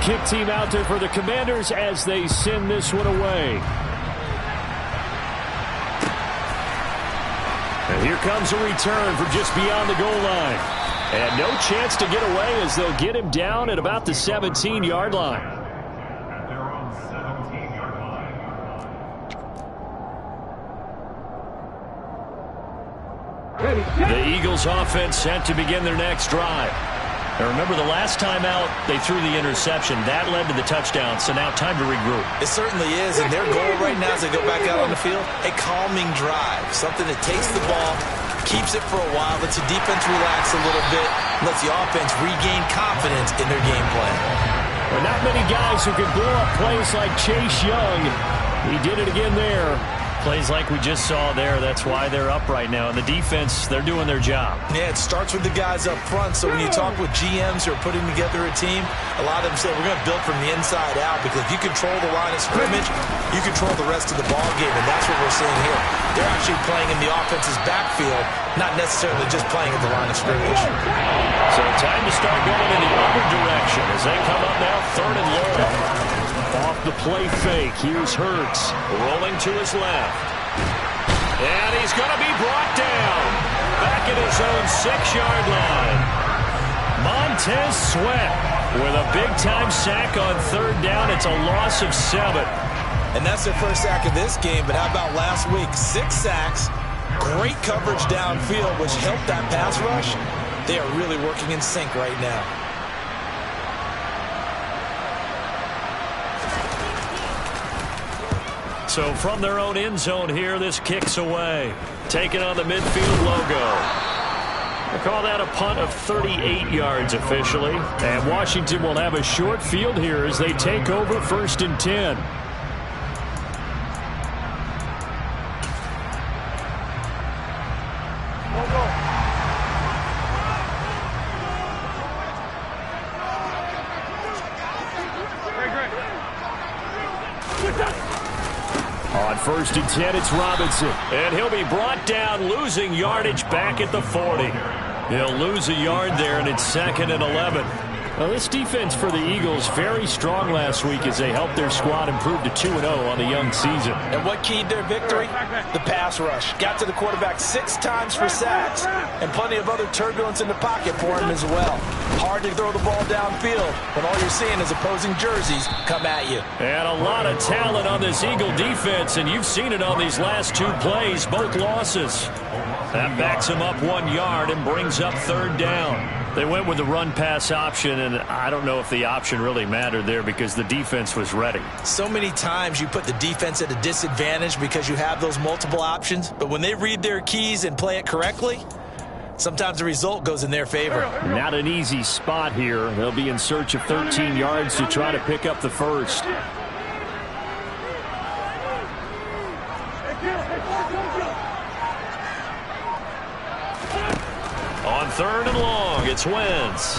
kick team out there for the Commanders as they send this one away. And here comes a return from just beyond the goal line. And no chance to get away as they'll get him down at about the 17-yard line. The Eagles offense set to begin their next drive. Now remember, the last time out, they threw the interception. That led to the touchdown, so now time to regroup. It certainly is, and their goal right now as they go back out on the field, a calming drive, something that takes the ball, keeps it for a while, lets the defense relax a little bit, lets the offense regain confidence in their game plan. Well, not many guys who can blow up plays like Chase Young. He did it again there. Plays like we just saw there, that's why they're up right now. And the defense, they're doing their job. Yeah, it starts with the guys up front. So when you talk with GMs who are putting together a team, a lot of them say we're going to build from the inside out, because if you control the line of scrimmage, you control the rest of the ball game, and that's what we're seeing here. They're actually playing in the offense's backfield, not necessarily just playing at the line of scrimmage. So time to start going in the other direction as they come up now, 3rd and long. Off the play fake, here's Hurts, rolling to his left. And he's going to be brought down, back at his own 6-yard line. Montez Sweat with a big-time sack on 3rd down. It's a loss of 7. And that's their first sack of this game, but how about last week? 6 sacks, great coverage downfield, which helped that pass rush. They are really working in sync right now. So from their own end zone here, this kicks away. Taking on the midfield logo. They call that a punt of 38 yards officially. And Washington will have a short field here as they take over 1st and 10. On 1st and 10, it's Robinson. And he'll be brought down, losing yardage back at the 40. He'll lose a yard there, and it's 2nd and 11. Well, this defense for the Eagles, very strong last week as they helped their squad improve to 2-0 on the young season. And what keyed their victory? The pass rush. Got to the quarterback 6 times for sacks, and plenty of other turbulence in the pocket for him as well. Hard to throw the ball downfield when all you're seeing is opposing jerseys come at you. And a lot of talent on this Eagle defense, and you've seen it on these last 2 plays, both losses. That backs him up 1 yard and brings up 3rd down. They went with the run-pass option, and I don't know if the option really mattered there because the defense was ready. So many times you put the defense at a disadvantage because you have those multiple options, but when they read their keys and play it correctly, sometimes the result goes in their favor. Not an easy spot here. They'll be in search of 13 yards to try to pick up the first. On 3rd and long, it's Wentz.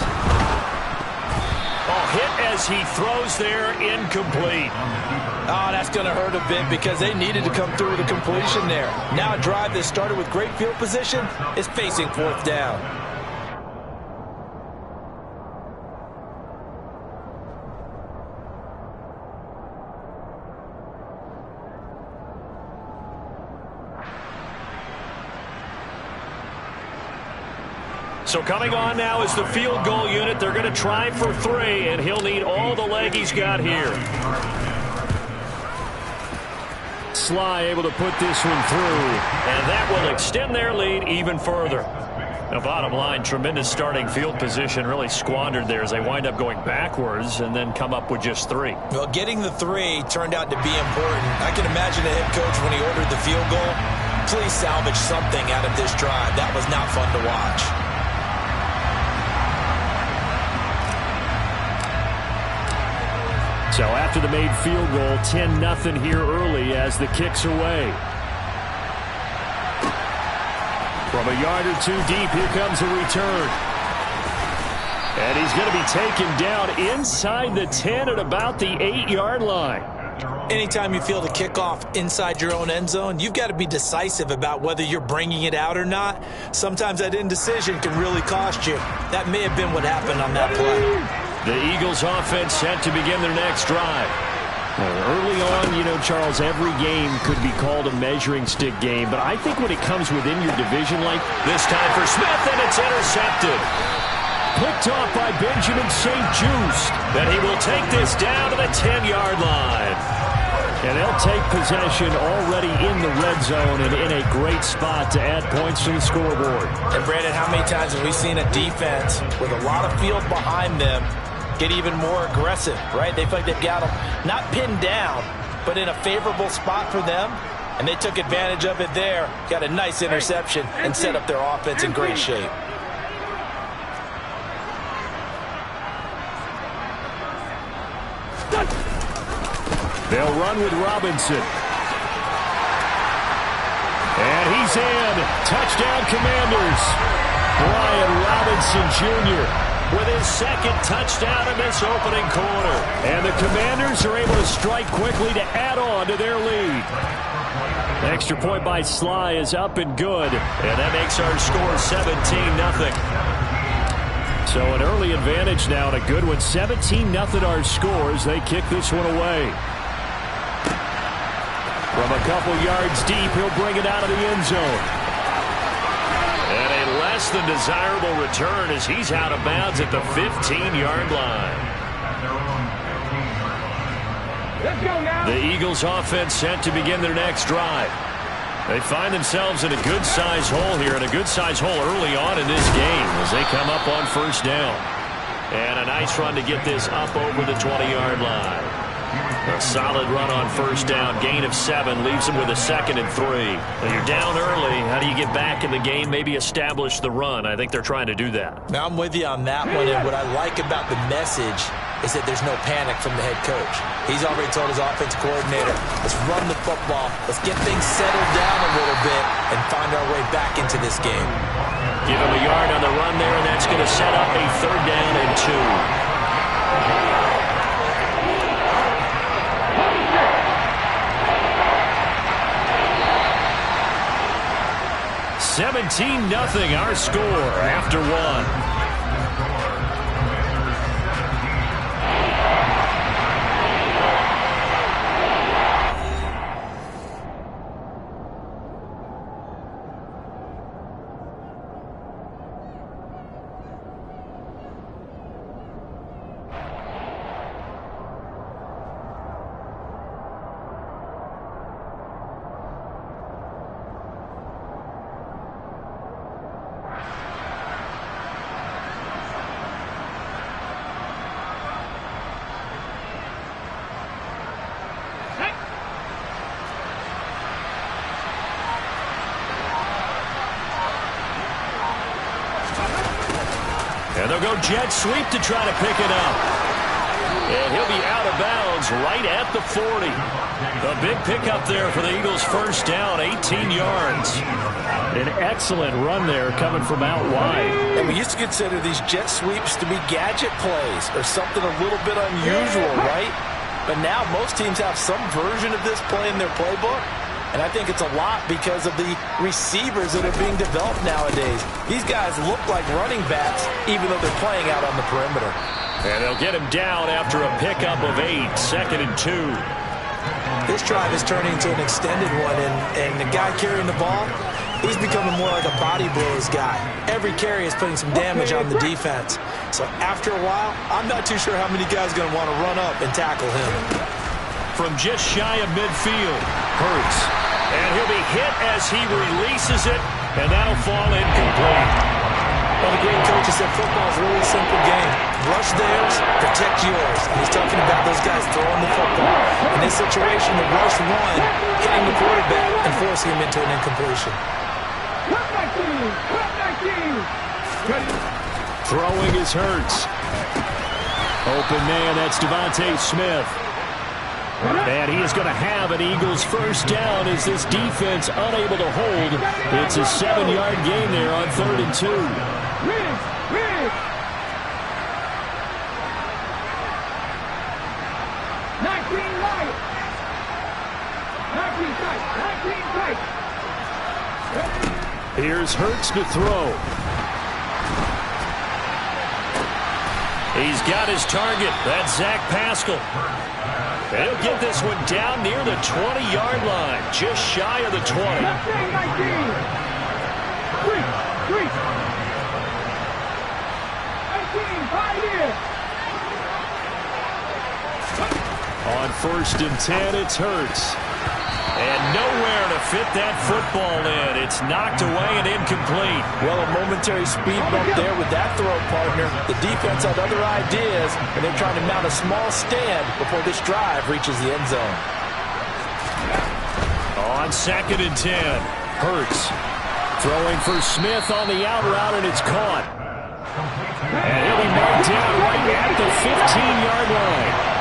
Oh, hit as he throws there, incomplete. Oh, that's going to hurt a bit because they needed to come through with a completion there. Now a drive that started with great field position is facing 4th down. So coming on now is the field goal unit. They're going to try for 3, and he'll need all the leg he's got here. Sly able to put this one through, and that will extend their lead even further. Now, bottom line, tremendous starting field position, really squandered there as they wind up going backwards and then come up with just 3. Well, getting the 3 turned out to be important. I can imagine the head coach when he ordered the field goal, please salvage something out of this drive. That was not fun to watch. So after the made field goal, 10-0 here early as the kick's away. From a yard or 2 deep, here comes a return. And he's going to be taken down inside the 10 at about the 8-yard line. Anytime you field a kickoff inside your own end zone, you've got to be decisive about whether you're bringing it out or not. Sometimes that indecision can really cost you. That may have been what happened on that play. The Eagles offense set to begin their next drive. Early on, you know, Charles, every game could be called a measuring stick game, but I think when it comes within your division, like this time for Smith, and it's intercepted. Picked off by Benjamin St-Juste. Then he will take this down to the 10-yard line. And they'll take possession already in the red zone and in a great spot to add points to the scoreboard. And, Brandon, how many times have we seen a defense with a lot of field behind them get even more aggressive, right? They feel like they've got them not pinned down, but in a favorable spot for them. And they took advantage of it there, got a nice interception, and set up their offense in great shape. They'll run with Robinson. And he's in. Touchdown, Commanders. Brian Robinson Jr. with his second touchdown in this opening quarter. And the Commanders are able to strike quickly to add on to their lead. Extra point by Sly is up and good. And that makes our score 17-0. So an early advantage now and a good one. 17-0 our score as they kick this one away. From a couple yards deep, he'll bring it out of the end zone. And a less than desirable return as he's out of bounds at the 15-yard line. Let's go now. The Eagles offense set to begin their next drive. They find themselves in a good-sized hole here, and a good-sized hole early on in this game as they come up on first down. And a nice run to get this up over the 20-yard line. A solid run on first down. Gain of 7 leaves them with a 2nd and 3. When you're down early, how do you get back in the game, maybe establish the run? I think they're trying to do that. Now, I'm with you on that one, and what I like about the message is that there's no panic from the head coach. He's already told his offensive coordinator, let's run the football, let's get things settled down a little bit, and find our way back into this game. Give him a yard on the run there, and that's going to set up a 3rd down and 2. 17-0 our score after 1. And they'll go jet sweep to try to pick it up. And he'll be out of bounds right at the 40. A big pickup there for the Eagles' first down, 18 yards. An excellent run there coming from out wide. And we used to consider these jet sweeps to be gadget plays or something a little bit unusual, right? But now most teams have some version of this play in their playbook. And I think it's a lot because of the receivers that are being developed nowadays. These guys look like running backs even though they're playing out on the perimeter. And they'll get him down after a pickup of 8, 2nd and 2. This drive is turning into an extended one, and the guy carrying the ball, he's becoming more like a body blows guy. Every carry is putting some damage on the defense. So after a while, I'm not too sure how many guys are going to want to run up and tackle him. From just shy of midfield, Hurts. And he'll be hit as he releases it, and that'll fall incomplete. Well, the great coach has said football is a really simple game. Rush theirs, protect yours. And he's talking about those guys throwing the football. In this situation, the rush one, hitting the quarterback and forcing him into an incompletion. Throwing is Hurts. Open man, that's Devontae Smith. And he is going to have an Eagles first down as this defense unable to hold. It's a 7-yard gain there on 3rd and 2. Here's Hurts to throw. He's got his target. That's Zach Pascal. And he'll get this one down near the 20-yard line, just shy of the 20. On 1st and 10, it's Hurts. And nowhere to fit that football in. It's knocked away and incomplete. Well, a momentary speed bump there with that throw, partner. The defense had other ideas, and they're trying to mount a small stand before this drive reaches the end zone. On 2nd and 10, Hurts throwing for Smith on the out route, and it's caught. And he'll be marked down right at the 15-yard line.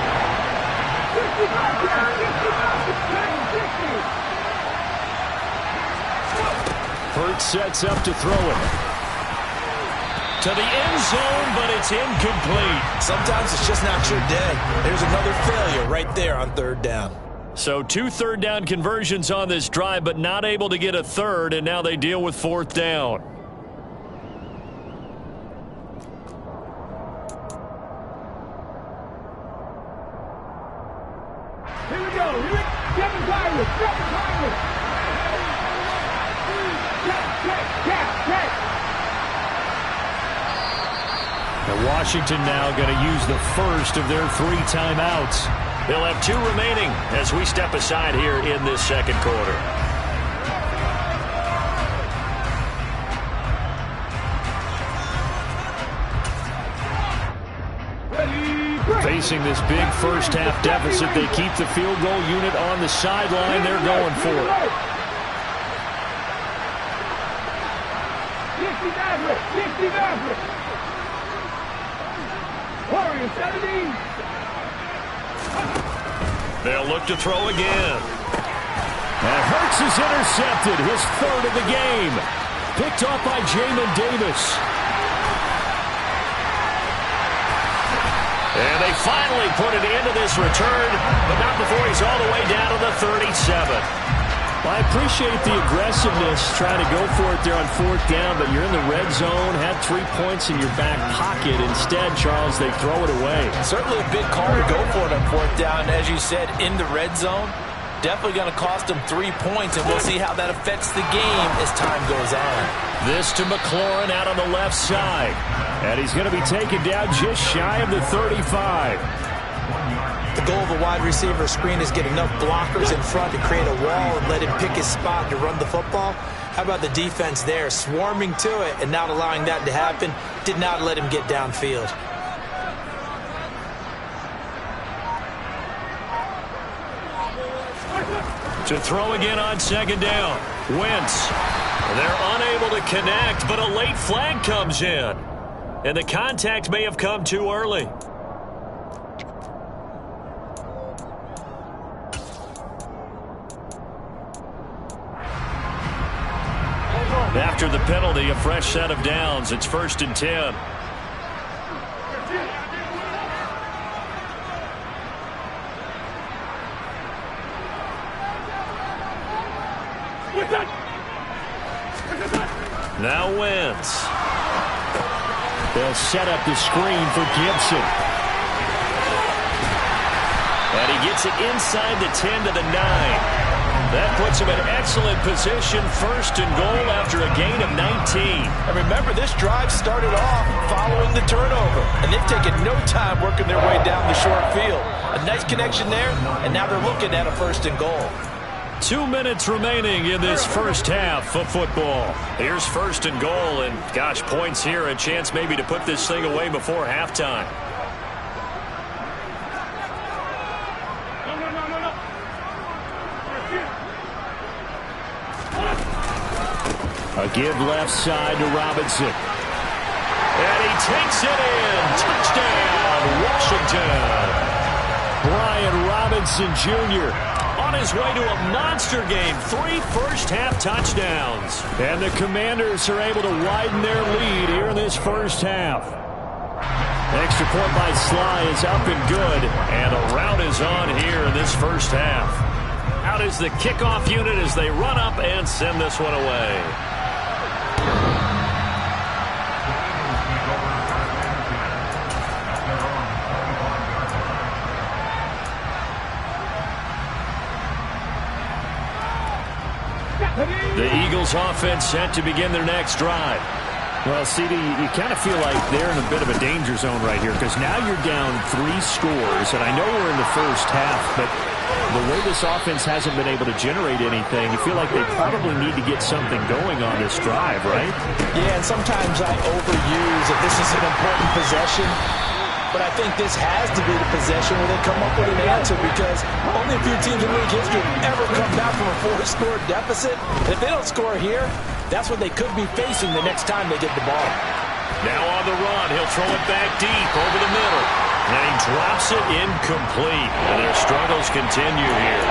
Hurts sets up to throw it. To the end zone, but it's incomplete. Sometimes it's just not your day. There's another failure right there on 3rd down. So 2 third-down conversions on this drive, but not able to get a third, and now they deal with 4th down. Here we go. Get the Pirates. Now Washington now going to use the first of their 3 timeouts. They'll have 2 remaining as we step aside here in this 2nd quarter. Facing this big first-half deficit, they keep the field goal unit on the sideline. They're going for it. They'll look to throw again. And Hurts is intercepted, his 3rd of the game. Picked off by Jamin Davis. And they finally put an end to this return, but not before he's all the way down to the 37. Well, I appreciate the aggressiveness, trying to go for it there on 4th down, but you're in the red zone, had 3 points in your back pocket. Instead, Charles, they throw it away. Certainly a big call to go for it on 4th down. As you said, in the red zone, definitely going to cost them 3 points, and we'll see how that affects the game as time goes on. This to McLaurin out on the left side. And he's going to be taken down just shy of the 35. The goal of a wide receiver screen is get enough blockers in front to create a wall and let him pick his spot to run the football. How about the defense there, swarming to it and not allowing that to happen? Did not let him get downfield. To throw again on 2nd down. Wentz. They're unable to connect, but a late flag comes in. And the contact may have come too early. After the penalty, a fresh set of downs. It's 1st and 10. Now Wentz. They'll set up the screen for Gibson. And he gets it inside the 10 to the 9. That puts him in excellent position, 1st and goal after a gain of 19. And remember, this drive started off following the turnover, and they've taken no time working their way down the short field. A nice connection there, and now they're looking at a 1st and goal. 2 minutes remaining in this first half of football. Here's 1st and goal, and gosh, points here, a chance maybe to put this thing away before halftime. A give left side to Robinson. And he takes it in. Touchdown, Washington. Brian Robinson Jr. on his way to a monster game. 3 first-half touchdowns. And the Commanders are able to widen their lead here in this first half. Extra point by Sly is up and good. And a rout is on here in this first half. Out is the kickoff unit as they run up and send this one away. Eagles offense set to begin their next drive. Well, CD, you kind of feel like they're in a bit of a danger zone right here because now you're down 3 scores, and I know we're in the first half, but the way this offense hasn't been able to generate anything, you feel like they probably need to get something going on this drive, right? Yeah, and sometimes I overuse that this is an important possession, but I think this has to be the possession where they come up with an answer because only a few teams in league history have ever come back from a 4-score deficit. And if they don't score here, that's what they could be facing the next time they get the ball. Now on the run, he'll throw it back deep over the middle. And he drops it incomplete. And their struggles continue here.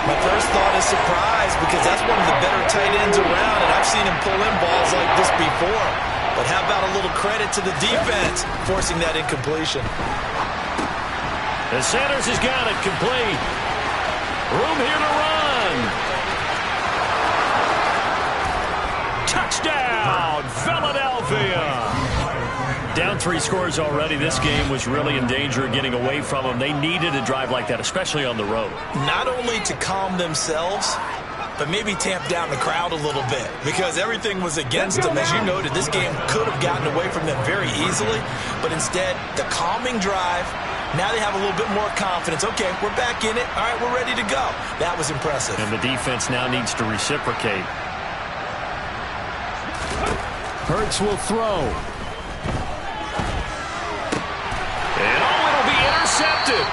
My first thought is surprise because that's one of the better tight ends around, and I've seen him pull in balls like this before. But how about a little credit to the defense forcing that incompletion? And Sanders has got it complete. Room here to run. Touchdown, Philadelphia. Down 3 scores already. This game was really in danger of getting away from them. They needed a drive like that, especially on the road. Not only to calm themselves, but maybe tamp down the crowd a little bit because everything was against them. As you noted, this game could have gotten away from them very easily, but instead, the calming drive, now they have a little bit more confidence. Okay, we're back in it. All right, we're ready to go. That was impressive. And the defense now needs to reciprocate. Hurts will throw. And it'll be intercepted.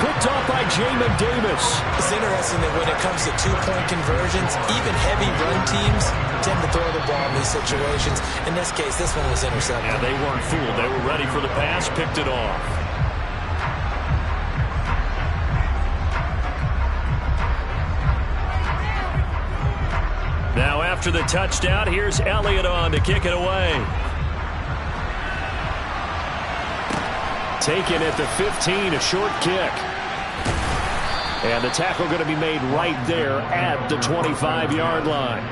Picked off by Jamin Davis. It's interesting that when it comes to 2-point conversions, even heavy run teams tend to throw the ball in these situations. In this case, this one was intercepted. Yeah, they weren't fooled. They were ready for the pass, picked it off. Now after the touchdown, here's Elliott on to kick it away. Taken at the 15, a short kick. And the tackle going to be made right there at the 25-yard line.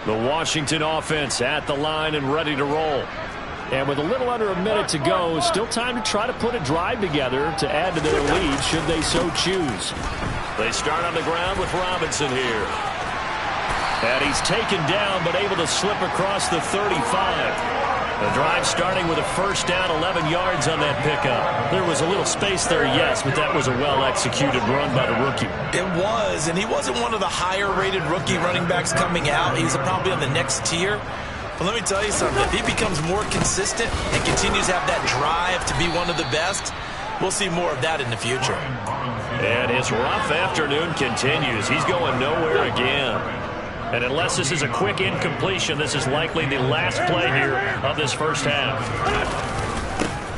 The Washington offense at the line and ready to roll. And with a little under a minute to go, still time to try to put a drive together to add to their lead should they so choose. They start on the ground with Robinson here. And he's taken down but able to slip across the 35. The drive starting with a first down, 11 yards on that pickup. There was a little space there, yes, but that was a well-executed run by the rookie. It was, and he wasn't one of the higher-rated rookie running backs coming out. He's probably on the next tier. But let me tell you something. If he becomes more consistent and continues to have that drive to be one of the best, we'll see more of that in the future. And his rough afternoon continues. He's going nowhere again. And unless this is a quick incompletion, this is likely the last play here of this first half.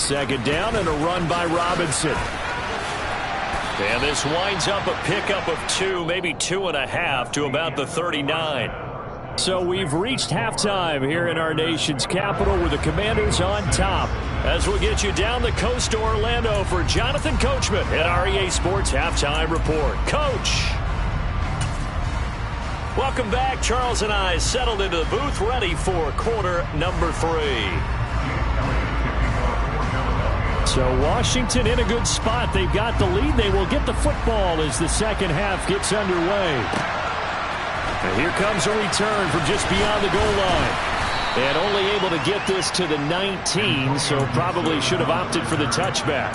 Second down and a run by Robinson. And this winds up a pickup of 2, maybe 2.5 to about the 39. So we've reached halftime here in our nation's capital with the Commanders on top. As we'll get you down the coast to Orlando for Jonathan Coachman at our EA Sports Halftime Report. Coach! Welcome back. Charles and I settled into the booth ready for quarter number 3. So Washington in a good spot. They've got the lead. They will get the football as the second half gets underway. And here comes a return from just beyond the goal line. And only able to get this to the 19, so probably should have opted for the touchback.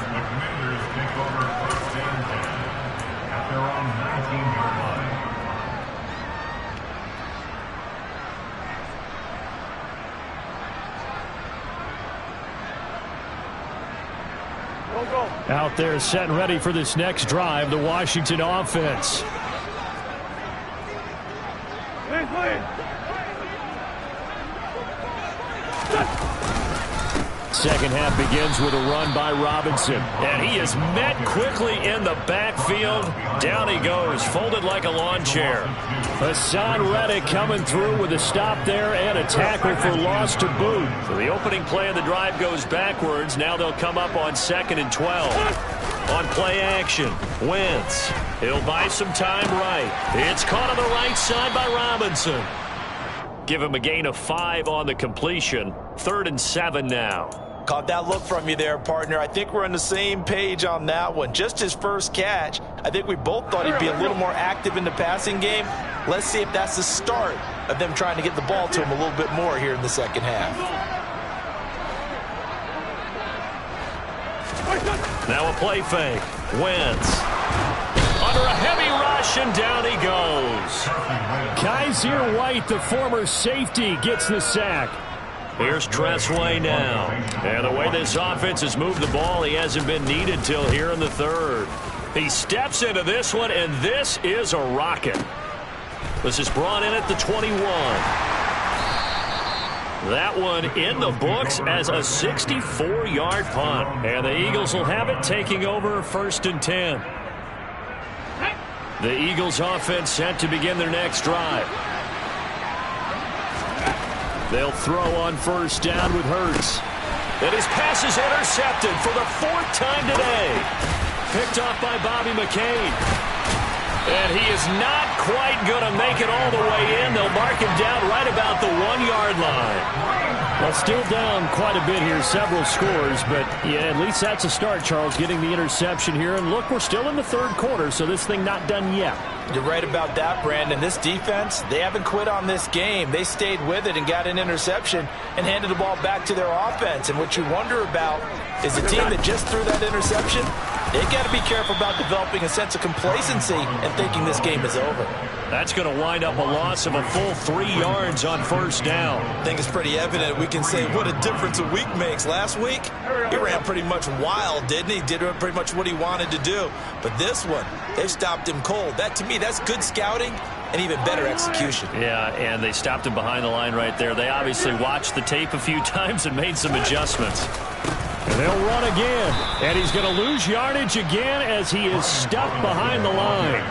Out there set and ready for this next drive, the Washington offense. second half begins with a run by Robinson. And he is met quickly in the backfield. Down he goes, folded like a lawn chair. Hassan Reddick coming through with a stop there and a tackle for loss to boot. So the opening play of the drive goes backwards. Now they'll come up on 2nd and 12. On play action, Wentz. He'll buy some time right. It's caught on the right side by Robinson. Give him a gain of 5 on the completion. 3rd and 7 now. Caught that look from you there, partner. I think we're on the same page on that one. Just his first catch. I think we both thought he'd be a little more active in the passing game. Let's see if that's the start of them trying to get the ball to him a little bit more here in the second half. Now a play fake. Wentz. Under a heavy rush, and down he goes. Kaiser White, the former safety, gets the sack. Here's Tressway now. And the way this offense has moved the ball, he hasn't been needed till here in the 3rd. He steps into this one, and this is a rocket. This is brought in at the 21. That one in the books as a 64-yard punt. And the Eagles will have it, taking over 1st and 10. The Eagles offense set to begin their next drive. They'll throw on 1st down with Hurts. And his pass is intercepted for the 4th time today. Picked off by Bobby McCain. And he is not quite going to make it all the way in. They'll mark him down right about the 1-yard line. Well, still down quite a bit here, several scores, but yeah, at least that's a start, Charles, getting the interception here. And look, we're still in the 3rd quarter, so this thing not done yet. You're right about that, Brandon. This defense, they haven't quit on this game. They stayed with it and got an interception and handed the ball back to their offense. And what you wonder about is a team that just threw that interception, they got to be careful about developing a sense of complacency and thinking this game is over. That's going to wind up a loss of a full 3 yards on 1st down. I think it's pretty evident. We can say what a difference a week makes. Last week, he ran pretty much wild, didn't he? Did pretty much what he wanted to do. But this one, they stopped him cold. That, to me, that's good scouting and even better execution. Yeah, and they stopped him behind the line right there. They obviously watched the tape a few times and made some adjustments. And they'll run again. And he's going to lose yardage again as he is stuck behind the line.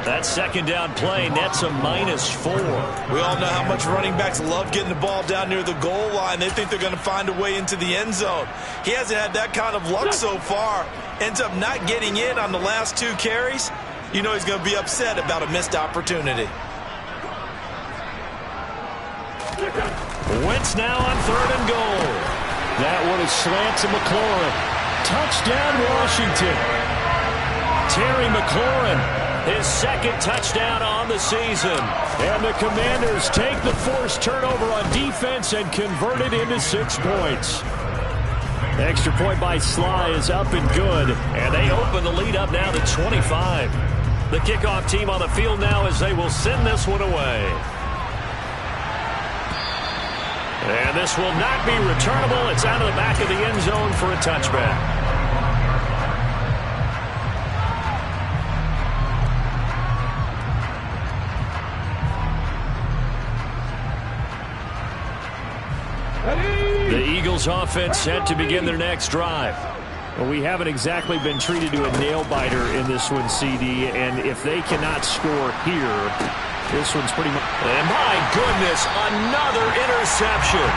That 2nd down play nets a -4. We all know how much running backs love getting the ball down near the goal line. They think they're going to find a way into the end zone. He hasn't had that kind of luck so far. Ends up not getting in on the last 2 carries. You know he's going to be upset about a missed opportunity. Wentz now on 3rd and goal. That one is slant to McLaurin. Touchdown, Washington. Terry McLaurin, his 2nd touchdown on the season. And the Commanders take the forced turnover on defense and convert it into 6 points. The extra point by Sly is up and good. And they open the lead up now to 25. The kickoff team on the field now as they will send this one away. And this will not be returnable. It's out of the back of the end zone for a touchback. The Eagles offense set to begin their next drive. Well, we haven't exactly been treated to a nail-biter in this one, CD, and if they cannot score here, this one's pretty much... And my goodness, another interception.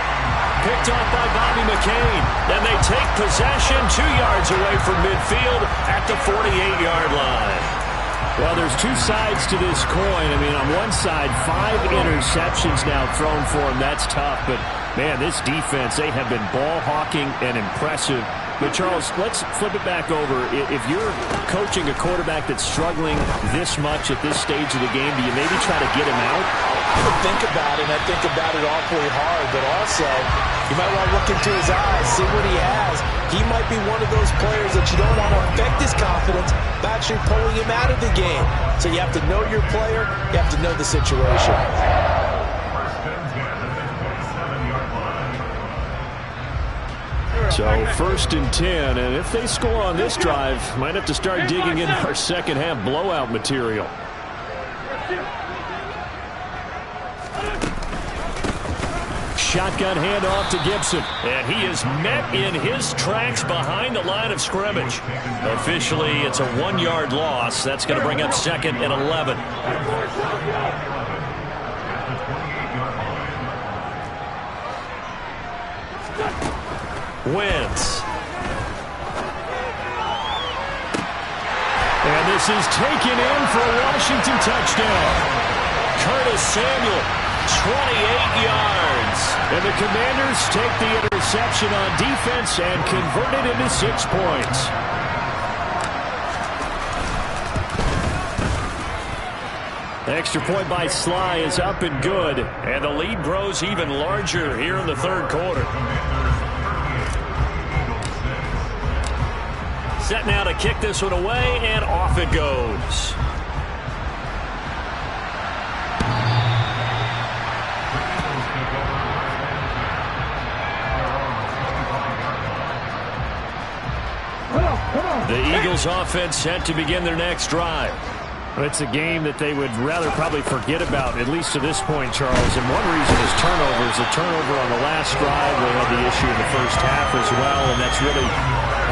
Picked off by Bobby McCain. And they take possession 2 yards away from midfield at the 48-yard line. Well, there's 2 sides to this coin. I mean, on one side, 5 interceptions now thrown for him. That's tough, but, man, this defense, they have been ball-hawking and impressive. But, Charles, let's flip it back over. If you're coaching a quarterback that's struggling this much at this stage of the game, do you maybe try to get him out? I would think about it, and I think about it awfully hard. But also, you might want to look into his eyes, see what he has. He might be one of those players that you don't want to affect his confidence by actually pulling him out of the game. So you have to know your player. You have to know the situation. So 1st and 10, and if they score on this drive, might have to start digging into our second half blowout material. shotgun handoff to Gibson. And he is met in his tracks behind the line of scrimmage. Officially, it's a 1-yard loss. That's going to bring up 2nd and 11. Wentz. And this is taken in for a Washington touchdown. Curtis Samuel, 28 yards. And the Commanders take the interception on defense and convert it into 6 points. Extra point by Sly is up and good. And the lead grows even larger here in the 3rd quarter. Set now to kick this one away, and off it goes. The Eagles offense set to begin their next drive. It's a game that they would rather probably forget about, at least to this point, Charles. And one reason is turnovers. A turnover on the last drive. They had the issue in the first half as well, and that's really,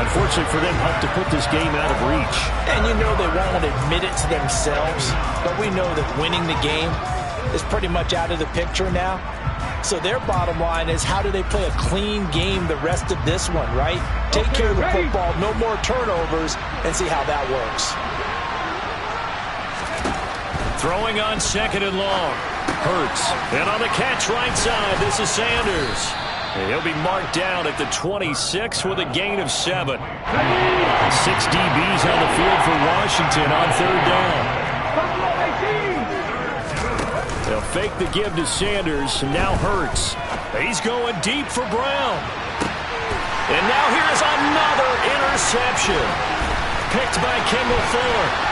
unfortunately for them, helped to put this game out of reach. And you know they won't admit it to themselves, but we know that winning the game is pretty much out of the picture now. So their bottom line is, how do they play a clean game the rest of this one, right? Take care of the football, no more turnovers, and see how that works. Throwing on 2nd and long. Hurts. And on the catch right side, this is Sanders. And he'll be marked down at the 26 with a gain of 7. 6 DBs on the field for Washington on 3rd down. They'll fake the give to Sanders, and now Hurts. He's going deep for Brown. And now here's another interception. Picked by Kendall Fuller.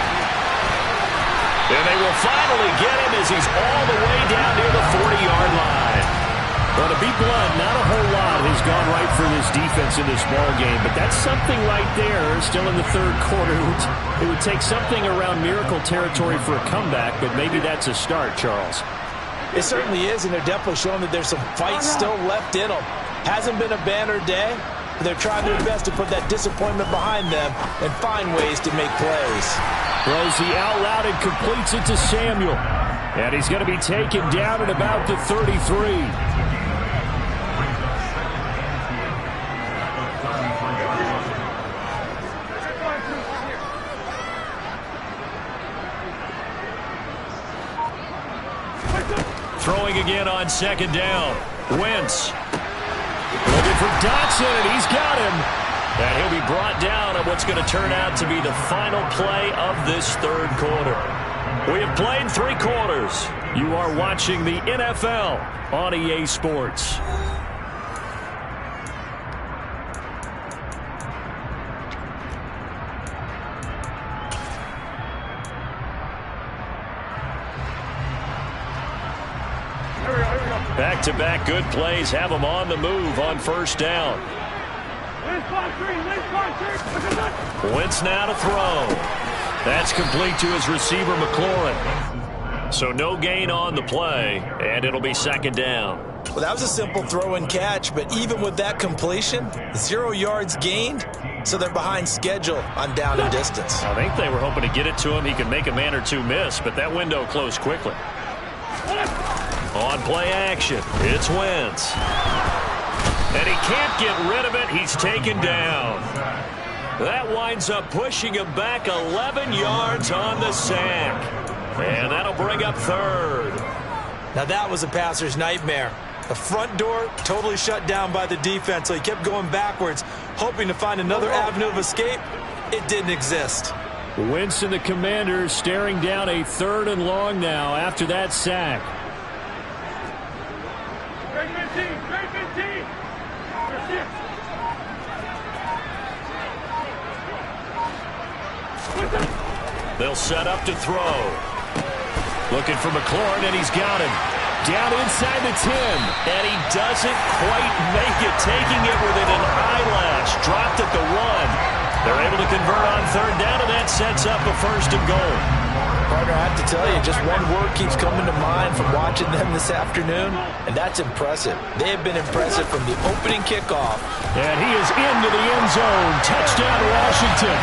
And they will finally get him as he's all the way down near the 40-yard line. Well, to be blunt, not a whole lot has gone right for this defense in this ball game, but that's something right there. Still in the 3rd quarter. It would take something around miracle territory for a comeback, but maybe that's a start, Charles. It certainly is, and they're definitely showing that there's some fight still left in them. Hasn't been a banner day. They're trying their best to put that disappointment behind them and find ways to make plays. Throws the out route and completes it to Samuel. And he's going to be taken down at about the 33. Throwing again on 2nd down. Wentz. Looking for Dotson, and he's got him. And he'll be brought down at what's going to turn out to be the final play of this 3rd quarter. We have played 3 quarters. You are watching the NFL on EA Sports. Back-to-back good plays have them on the move on 1st down. Wentz now to throw. That's complete to his receiver, McLaurin. So no gain on the play, and it'll be 2nd down. Well, that was a simple throw and catch, but even with that completion, 0 yards gained, so they're behind schedule on down and distance. I think they were hoping to get it to him. He could make a man or two miss, but that window closed quickly. On play action, it's Wentz. And he can't get rid of it. He's taken down. That winds up pushing him back 11 yards on the sack. And that'll bring up 3rd. Now that was a passer's nightmare. The front door totally shut down by the defense, so he kept going backwards, hoping to find another avenue of escape. It didn't exist. Wentz and the Commanders staring down a 3rd and long now after that sack. They'll set up to throw. Looking for McLaurin, and he's got him. Down inside the 10. And he doesn't quite make it, taking it within an eyelash. Dropped at the 1. They're able to convert on 3rd down, and that sets up a 1st and goal. Partner, I have to tell you, just one word keeps coming to mind from watching them this afternoon, and that's impressive. They have been impressive from the opening kickoff. And he is into the end zone. Touchdown, Washington.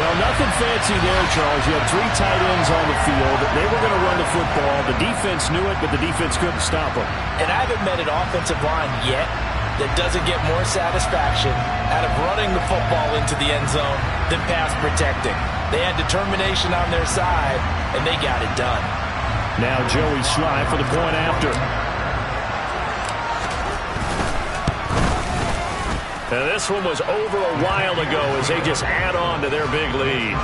Well, nothing fancy there, Charles. You had 3 tight ends on the field. They were going to run the football. The defense knew it, but the defense couldn't stop them. And I haven't met an offensive line yet that doesn't get more satisfaction out of running the football into the end zone than pass protecting. They had determination on their side, and they got it done. Now Joey Slye for the point after. And this one was over a while ago as they just add on to their big lead.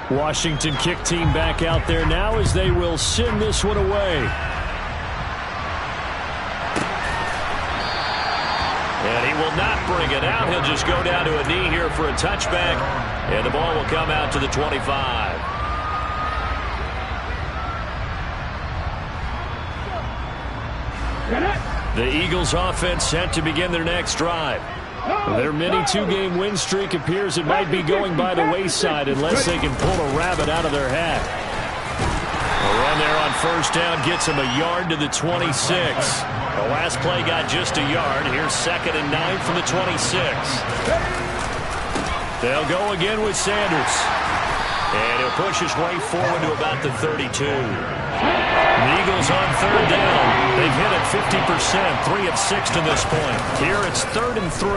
Washington kick team back out there now as they will send this one away. And he will not bring it out. He'll just go down to a knee here for a touchback. And the ball will come out to the 25. The Eagles offense set to begin their next drive. Their mini 2-game win streak appears it might be going by the wayside unless they can pull a rabbit out of their hat. A run there on first down gets him a yard to the 26. The last play got just a yard. Here's 2nd and 9 from the 26. They'll go again with Sanders. And he'll push his way forward to about the 32. The Eagles on 3rd down. They've hit it 50%, 3 of 6 to this point. Here it's 3rd and 3.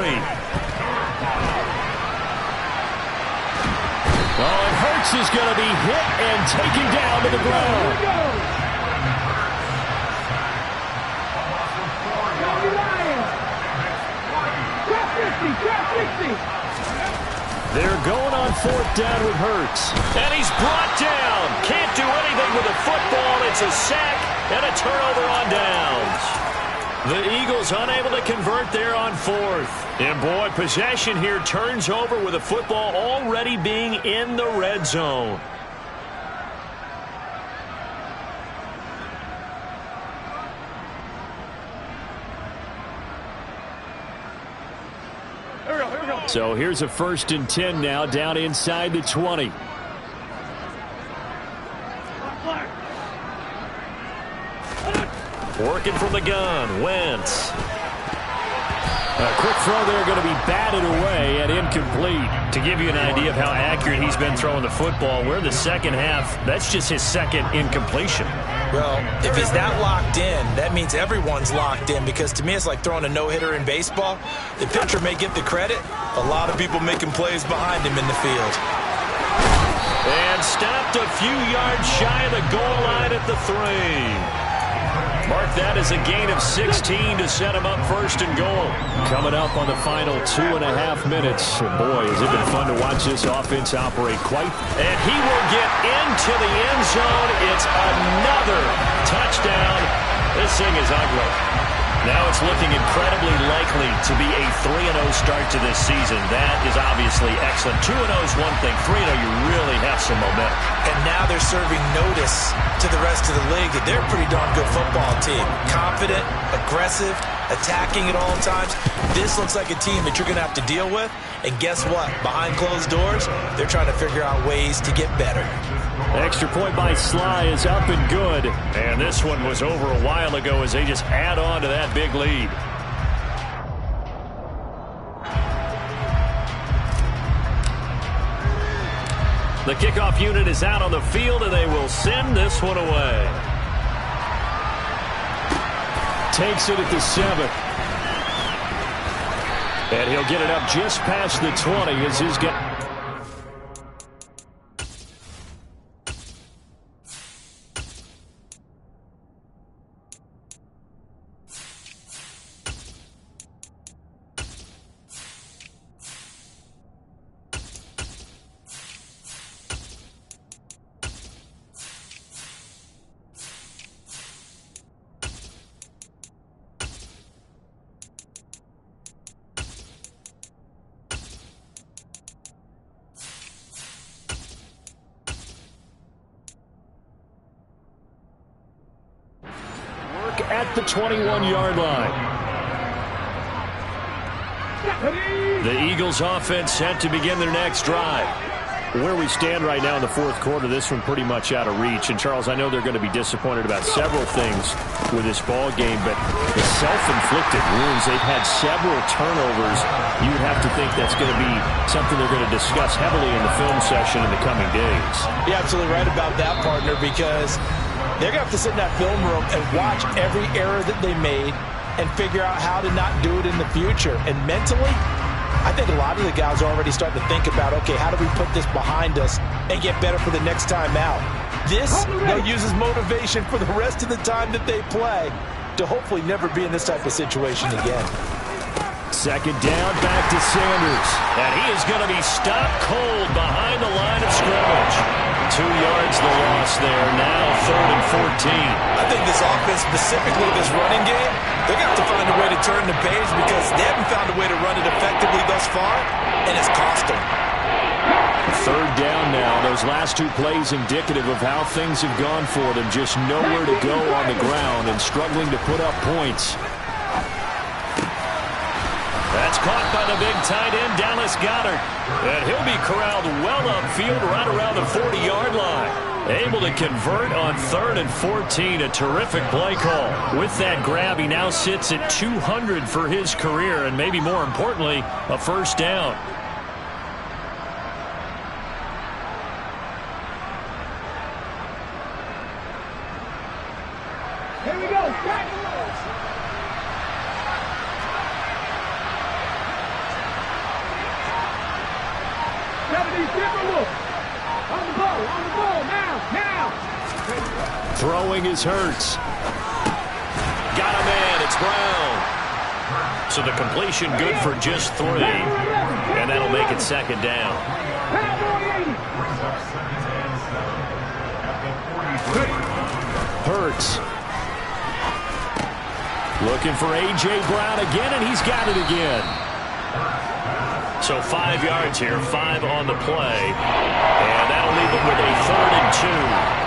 Oh, and Hurts is going to be hit and taken down to the ground. They're going on 4th down with Hurts. And he's brought down. Can't do anything with the football. It's a sack and a turnover on downs. The Eagles unable to convert there on 4th. And boy, possession here turns over with the football already being in the red zone. So here's a 1st and 10 now down inside the 20. Working from the gun, Wentz. A quick throw there going to be batted away and incomplete. To give you an idea of how accurate he's been throwing the football, we're in the second half. That's just his 2nd incompletion. Well, if he's that locked in, that means everyone's locked in, because to me it's like throwing a no-hitter in baseball. The pitcher may get the credit. A lot of people making plays behind him in the field. And stopped a few yards shy of the goal line at the 3. Mark that as a gain of 16 to set him up 1st and goal. Coming up on the final 2.5 minutes. And boy, has it been fun to watch this offense operate quite. And he will get into the end zone. It's another touchdown. This thing is ugly. Now it's looking incredibly likely to be a 3-0 start to this season. That is obviously excellent. 2-0 is one thing. 3-0, you really have some momentum. And now they're serving notice to the rest of the league that they're a pretty darn good football team. Confident, aggressive, attacking at all times. This looks like a team that you're going to have to deal with. And guess what? Behind closed doors, they're trying to figure out ways to get better. Extra point by Slye is up and good. And this one was over a while ago as they just add on to that big lead. The kickoff unit is out on the field, and they will send this one away. Takes it at the 7. And he'll get it up just past the 20 as his guy. at the 21-yard line. The Eagles offense set to begin their next drive. Where we stand right now in the fourth quarter, this one pretty much out of reach. And, Charles, I know they're going to be disappointed about several things with this ball game, but the self-inflicted wounds, they've had several turnovers. You would have to think that's going to be something they're going to discuss heavily in the film session in the coming days. You're absolutely right about that, partner, because they're going to have to sit in that film room and watch every error that they made and figure out how to not do it in the future. And mentally, I think a lot of the guys are already starting to think about, okay, how do we put this behind us and get better for the next time out? This, they'll use as motivation for the rest of the time that they play to hopefully never be in this type of situation again. Second down, back to Sanders. And he is going to be stopped cold behind the line of scrimmage. 2 yards the loss there. Now 3rd and 14. I think this offense, specifically this running game, they're going to have to find a way to turn the page because they haven't found a way to run it effectively thus far, and it's cost them. Third down now. Those last 2 plays indicative of how things have gone for them. Just nowhere to go on the ground and struggling to put up points. That's caught by the big tight end, Dallas Goedert. And he'll be corralled well upfield right around the 40-yard line. Able to convert on 3rd and 14. A terrific play call. With that grab, he now sits at 200 for his career, and maybe more importantly, a first down. Here we go. Back. On the ball, now. Throwing is Hurts. Got a man, it's Brown. So the completion good for just 3. And that'll make it second down. Hurts. Looking for A.J. Brown again, and he's got it again. So 5 yards here, 5 on the play. And that'll leave them with a 3rd and 2.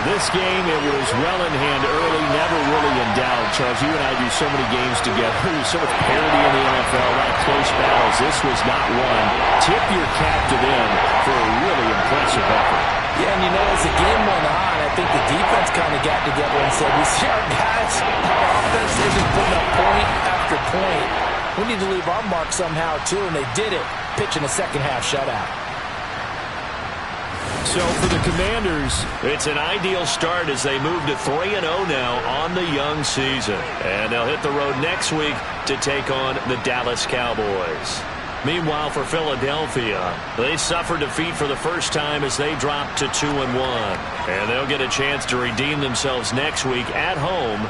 This game, it was well in hand early, never really in doubt. Charles, you and I do so many games together. There's so much parity in the NFL, a lot of close battles. This was not one. Tip your cap to them for a really impressive effort. Yeah, and you know, as the game went on, I think the defense kind of got together and said, we see our guys, our offense isn't putting up point after point. We need to leave our mark somehow, too, and they did it, pitching a second-half shutout. So for the Commanders, it's an ideal start as they move to 3-0 now on the young season. And they'll hit the road next week to take on the Dallas Cowboys. Meanwhile, for Philadelphia, they suffered defeat for the first time as they dropped to 2-1. And they'll get a chance to redeem themselves next week at home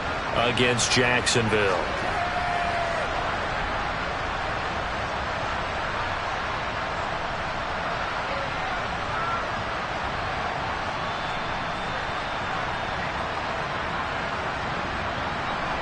against Jacksonville.